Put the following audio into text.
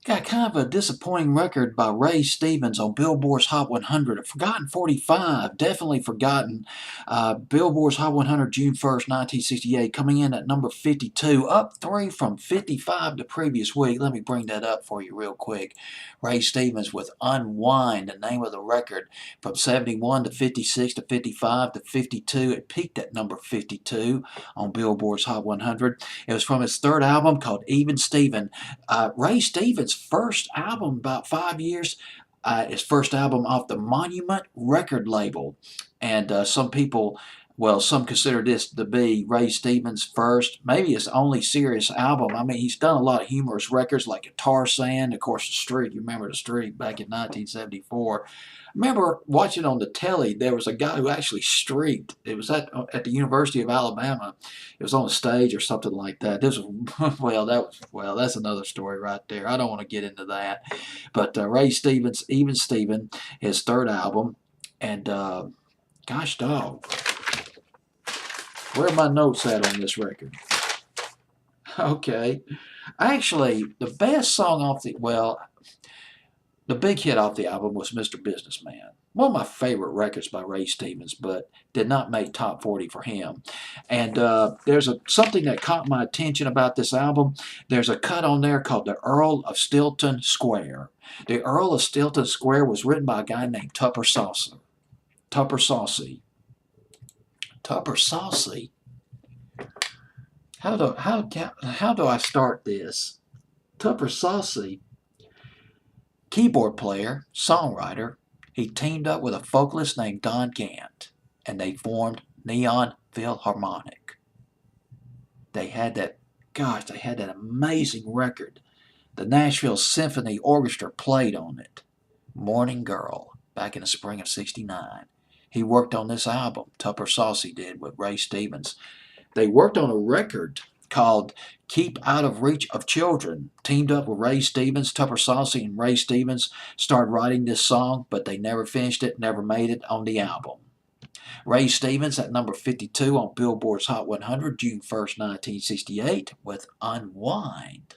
Got kind of a disappointing record by Ray Stevens on Billboard's Hot 100. A forgotten 45, definitely forgotten. Billboard's Hot 100, June 1st, 1968, coming in at number 52, up 3 from 55 the previous week. Let me bring that up for you real quick. Ray Stevens with Unwind, the name of the record, from 71 to 56 to 55 to 52. It peaked at number 52 on Billboard's Hot 100. It was from his third album called Even Steven. Ray Stevens' first album, about 5 years, his first album off the Monument record label. And some people, well, some consider this to be Ray Stevens' first, maybe his only serious album. I mean, he's done a lot of humorous records like Guitar Sand, of course, The Streak. You remember The Streak back in 1974. I remember watching on the telly, there was a guy who actually streaked. It was at the University of Alabama. It was on a stage or something like that. This was that's another story right there. I don't want to get into that. But Ray Stevens, Even Steven, his third album, and gosh dog, where are my notes at on this record? Okay, actually, the best song off the big hit off the album was Mr. Businessman. One of my favorite records by Ray Stevens, but did not make top 40 for him. And there's something that caught my attention about this album. There's a cut on there called The Earl of Stilton Square. The Earl of Stilton Square was written by a guy named Tupper Saucy. Tupper Saucy. Tupper Saucy? How do I start this? Tupper Saucy, keyboard player, songwriter. He teamed up with a vocalist named Don Gant, and they formed Neon Philharmonic. They had that amazing record. The Nashville Symphony Orchestra played on it. Morning Girl, back in the spring of '69. He worked on this album, Tupper Saucy did, with Ray Stevens. They worked on a record called Keep Out of Reach of Children, teamed up with Ray Stevens. Tupper Saucy and Ray Stevens started writing this song, but they never finished it, never made it on the album. Ray Stevens at number 52 on Billboard's Hot 100, June 1st, 1968, with Unwind.